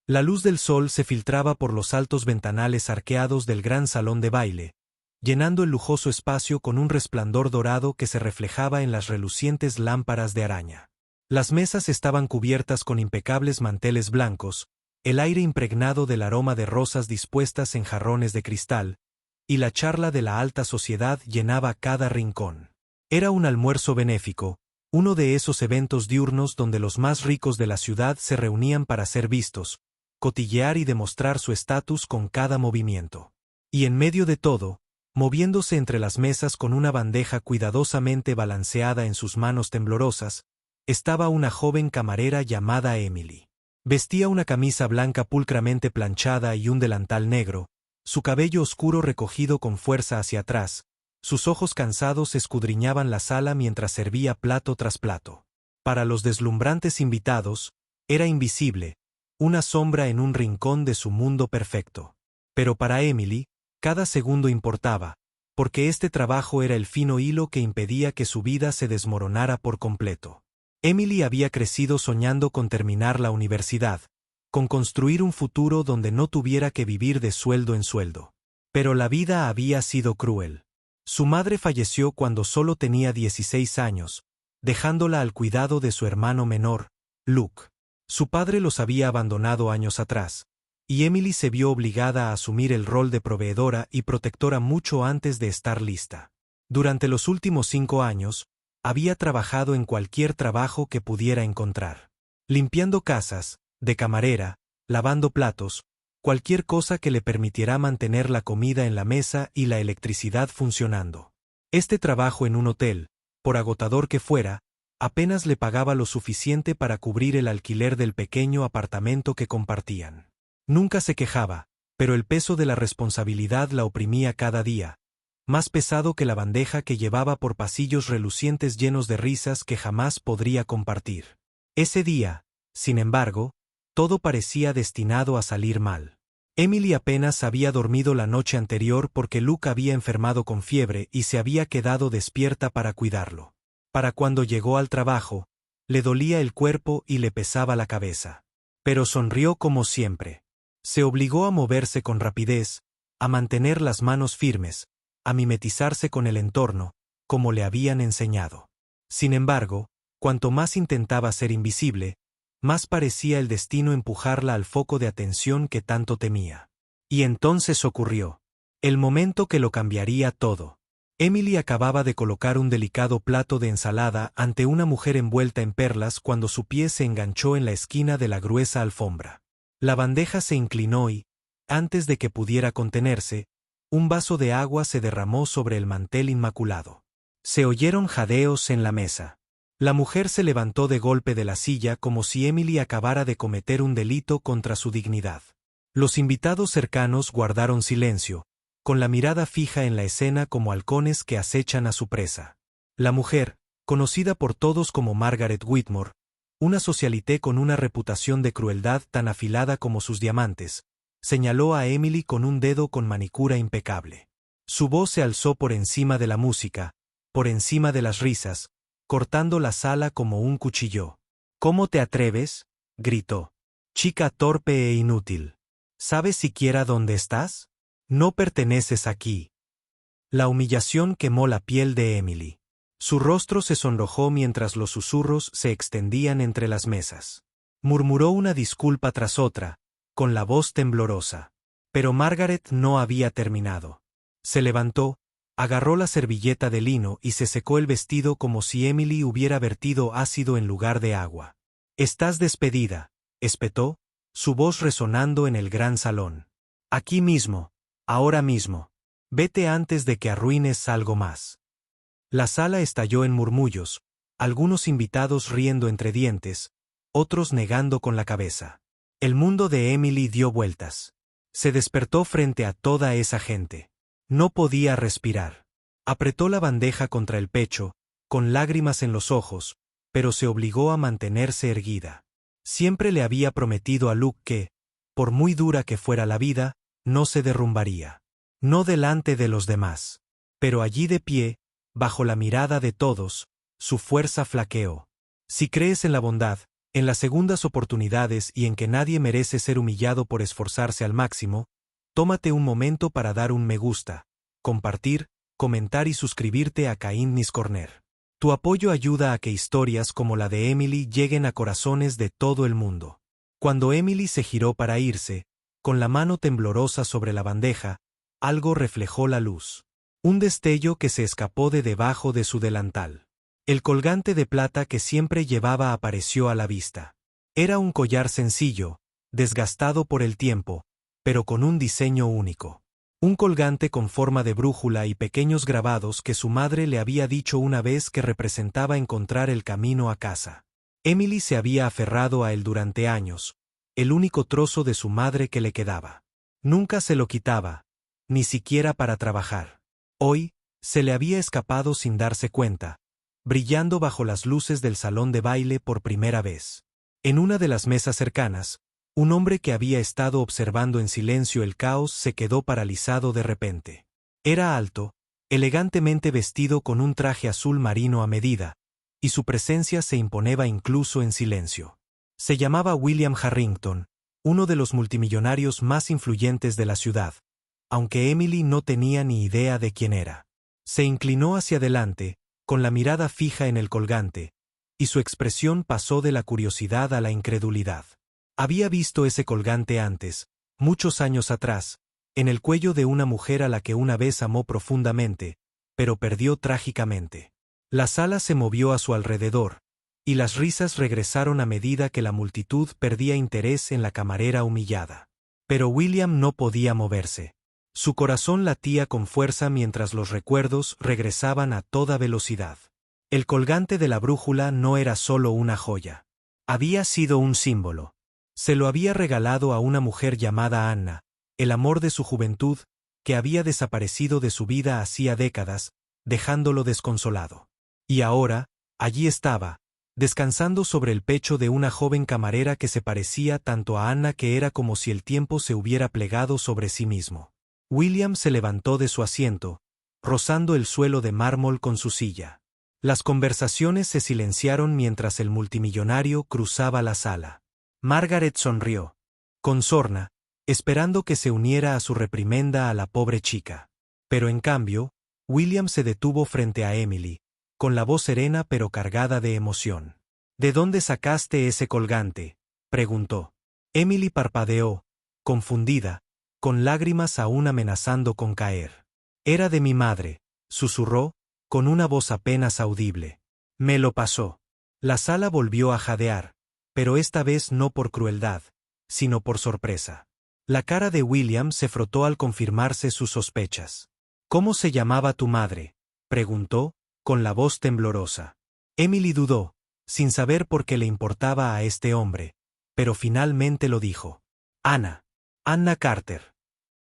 La luz del sol se filtraba por los altos ventanales arqueados del gran salón de baile, llenando el lujoso espacio con un resplandor dorado que se reflejaba en las relucientes lámparas de araña. Las mesas estaban cubiertas con impecables manteles blancos, el aire impregnado del aroma de rosas dispuestas en jarrones de cristal, y la charla de la alta sociedad llenaba cada rincón. Era un almuerzo benéfico, uno de esos eventos diurnos donde los más ricos de la ciudad se reunían para ser vistos, cotillear y demostrar su estatus con cada movimiento. Y en medio de todo, moviéndose entre las mesas con una bandeja cuidadosamente balanceada en sus manos temblorosas, estaba una joven camarera llamada Emily. Vestía una camisa blanca pulcramente planchada y un delantal negro, su cabello oscuro recogido con fuerza hacia atrás, sus ojos cansados escudriñaban la sala mientras servía plato tras plato. Para los deslumbrantes invitados, era invisible, una sombra en un rincón de su mundo perfecto. Pero para Emily, cada segundo importaba, porque este trabajo era el fino hilo que impedía que su vida se desmoronara por completo. Emily había crecido soñando con terminar la universidad, con construir un futuro donde no tuviera que vivir de sueldo en sueldo. Pero la vida había sido cruel. Su madre falleció cuando solo tenía 16 años, dejándola al cuidado de su hermano menor, Luke. Su padre los había abandonado años atrás, y Emily se vio obligada a asumir el rol de proveedora y protectora mucho antes de estar lista. Durante los últimos 5 años, había trabajado en cualquier trabajo que pudiera encontrar. Limpiando casas, de camarera, lavando platos, cualquier cosa que le permitiera mantener la comida en la mesa y la electricidad funcionando. Este trabajo en un hotel, por agotador que fuera, apenas le pagaba lo suficiente para cubrir el alquiler del pequeño apartamento que compartían. Nunca se quejaba, pero el peso de la responsabilidad la oprimía cada día, más pesado que la bandeja que llevaba por pasillos relucientes llenos de risas que jamás podría compartir. Ese día, sin embargo, todo parecía destinado a salir mal. Emily apenas había dormido la noche anterior porque Luke había enfermado con fiebre y se había quedado despierta para cuidarlo. Para cuando llegó al trabajo, le dolía el cuerpo y le pesaba la cabeza. Pero sonrió como siempre. Se obligó a moverse con rapidez, a mantener las manos firmes, a mimetizarse con el entorno, como le habían enseñado. Sin embargo, cuanto más intentaba ser invisible, más parecía el destino empujarla al foco de atención que tanto temía. Y entonces ocurrió. El momento que lo cambiaría todo. Emily acababa de colocar un delicado plato de ensalada ante una mujer envuelta en perlas cuando su pie se enganchó en la esquina de la gruesa alfombra. La bandeja se inclinó y, antes de que pudiera contenerse, un vaso de agua se derramó sobre el mantel inmaculado. Se oyeron jadeos en la mesa. La mujer se levantó de golpe de la silla como si Emily acabara de cometer un delito contra su dignidad. Los invitados cercanos guardaron silencio, con la mirada fija en la escena como halcones que acechan a su presa. La mujer, conocida por todos como Margaret Whitmore, una socialité con una reputación de crueldad tan afilada como sus diamantes, señaló a Emily con un dedo con manicura impecable. Su voz se alzó por encima de la música, por encima de las risas, cortando la sala como un cuchillo. «¿Cómo te atreves?», gritó. «Chica torpe e inútil. ¿Sabes siquiera dónde estás? No perteneces aquí». La humillación quemó la piel de Emily. Su rostro se sonrojó mientras los susurros se extendían entre las mesas. Murmuró una disculpa tras otra, con la voz temblorosa. Pero Margaret no había terminado. Se levantó, agarró la servilleta de lino y se secó el vestido como si Emily hubiera vertido ácido en lugar de agua. «Estás despedida», espetó, su voz resonando en el gran salón. «Aquí mismo, ahora mismo. Vete antes de que arruines algo más». La sala estalló en murmullos, algunos invitados riendo entre dientes, otros negando con la cabeza. El mundo de Emily dio vueltas. Se despertó frente a toda esa gente. No podía respirar. Apretó la bandeja contra el pecho, con lágrimas en los ojos, pero se obligó a mantenerse erguida. Siempre le había prometido a Luke que, por muy dura que fuera la vida, no se derrumbaría. No delante de los demás. Pero allí de pie, bajo la mirada de todos, su fuerza flaqueó. «Si crees en la bondad», En las segundas oportunidades y en que nadie merece ser humillado por esforzarse al máximo, tómate un momento para dar un me gusta, compartir, comentar y suscribirte a Kindness Corner. Tu apoyo ayuda a que historias como la de Emily lleguen a corazones de todo el mundo. Cuando Emily se giró para irse, con la mano temblorosa sobre la bandeja, algo reflejó la luz. Un destello que se escapó de debajo de su delantal. El colgante de plata que siempre llevaba apareció a la vista. Era un collar sencillo, desgastado por el tiempo, pero con un diseño único. Un colgante con forma de brújula y pequeños grabados que su madre le había dicho una vez que representaba encontrar el camino a casa. Emily se había aferrado a él durante años, el único trozo de su madre que le quedaba. Nunca se lo quitaba, ni siquiera para trabajar. Hoy, se le había escapado sin darse cuenta, brillando bajo las luces del salón de baile por primera vez. En una de las mesas cercanas, un hombre que había estado observando en silencio el caos se quedó paralizado de repente. Era alto, elegantemente vestido con un traje azul marino a medida, y su presencia se imponía incluso en silencio. Se llamaba William Harrington, uno de los multimillonarios más influyentes de la ciudad, aunque Emily no tenía ni idea de quién era. Se inclinó hacia adelante, con la mirada fija en el colgante, y su expresión pasó de la curiosidad a la incredulidad. Había visto ese colgante antes, muchos años atrás, en el cuello de una mujer a la que una vez amó profundamente, pero perdió trágicamente. La sala se movió a su alrededor, y las risas regresaron a medida que la multitud perdía interés en la camarera humillada. Pero William no podía moverse. Su corazón latía con fuerza mientras los recuerdos regresaban a toda velocidad. El colgante de la brújula no era solo una joya. Había sido un símbolo. Se lo había regalado a una mujer llamada Anna, el amor de su juventud, que había desaparecido de su vida hacía décadas, dejándolo desconsolado. Y ahora, allí estaba, descansando sobre el pecho de una joven camarera que se parecía tanto a Anna que era como si el tiempo se hubiera plegado sobre sí mismo. William se levantó de su asiento, rozando el suelo de mármol con su silla. Las conversaciones se silenciaron mientras el multimillonario cruzaba la sala. Margaret sonrió, con sorna, esperando que se uniera a su reprimenda a la pobre chica. Pero en cambio, William se detuvo frente a Emily, con la voz serena pero cargada de emoción. ¿De dónde sacaste ese colgante?, preguntó. Emily parpadeó, confundida, con lágrimas aún amenazando con caer. Era de mi madre, susurró, con una voz apenas audible. Me lo pasó. La sala volvió a jadear, pero esta vez no por crueldad, sino por sorpresa. La cara de William se frotó al confirmarse sus sospechas. ¿Cómo se llamaba tu madre?, preguntó, con la voz temblorosa. Emily dudó, sin saber por qué le importaba a este hombre, pero finalmente lo dijo. Anna Carter.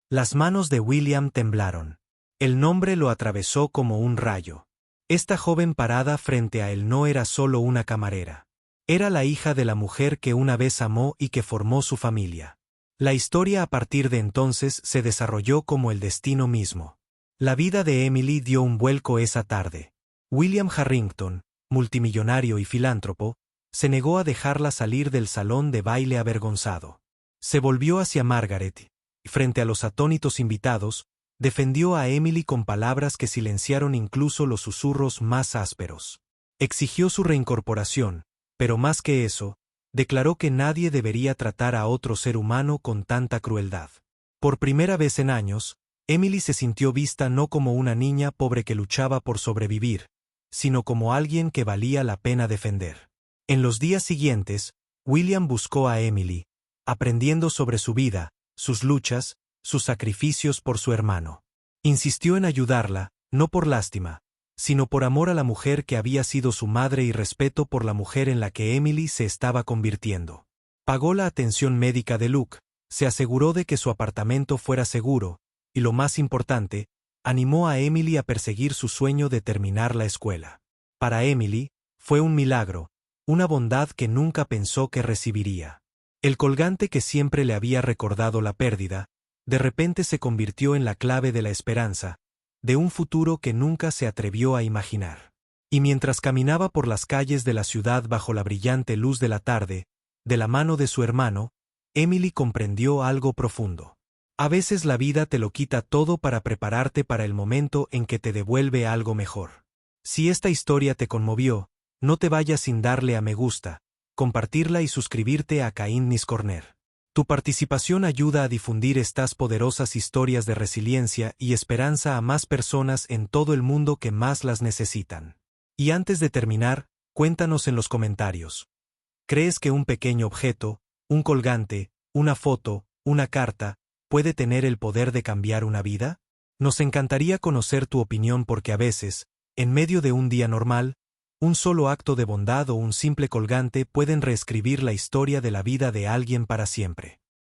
Las manos de William temblaron. El nombre lo atravesó como un rayo. Esta joven parada frente a él no era solo una camarera. Era la hija de la mujer que una vez amó y que formó su familia. La historia a partir de entonces se desarrolló como el destino mismo. La vida de Emily dio un vuelco esa tarde. William Harrington, multimillonario y filántropo, se negó a dejarla salir del salón de baile avergonzado. Se volvió hacia Margaret, y frente a los atónitos invitados, defendió a Emily con palabras que silenciaron incluso los susurros más ásperos. Exigió su reincorporación, pero más que eso, declaró que nadie debería tratar a otro ser humano con tanta crueldad. Por primera vez en años, Emily se sintió vista no como una niña pobre que luchaba por sobrevivir, sino como alguien que valía la pena defender. En los días siguientes, William buscó a Emily, aprendiendo sobre su vida, sus luchas, sus sacrificios por su hermano. Insistió en ayudarla, no por lástima, sino por amor a la mujer que había sido su madre y respeto por la mujer en la que Emily se estaba convirtiendo. Pagó la atención médica de Luke, se aseguró de que su apartamento fuera seguro, y lo más importante, animó a Emily a perseguir su sueño de terminar la escuela. Para Emily, fue un milagro, una bondad que nunca pensó que recibiría. El colgante que siempre le había recordado la pérdida, de repente se convirtió en la clave de la esperanza, de un futuro que nunca se atrevió a imaginar. Y mientras caminaba por las calles de la ciudad bajo la brillante luz de la tarde, de la mano de su hermano, Emily comprendió algo profundo. A veces la vida te lo quita todo para prepararte para el momento en que te devuelve algo mejor. Si esta historia te conmovió, no te vayas sin darle a me gusta, compartirla y suscribirte a Kindness Corner. Tu participación ayuda a difundir estas poderosas historias de resiliencia y esperanza a más personas en todo el mundo que más las necesitan. Y antes de terminar, cuéntanos en los comentarios. ¿Crees que un pequeño objeto, un colgante, una foto, una carta, puede tener el poder de cambiar una vida? Nos encantaría conocer tu opinión porque a veces, en medio de un día normal, un solo acto de bondad o un simple colgante pueden reescribir la historia de la vida de alguien para siempre.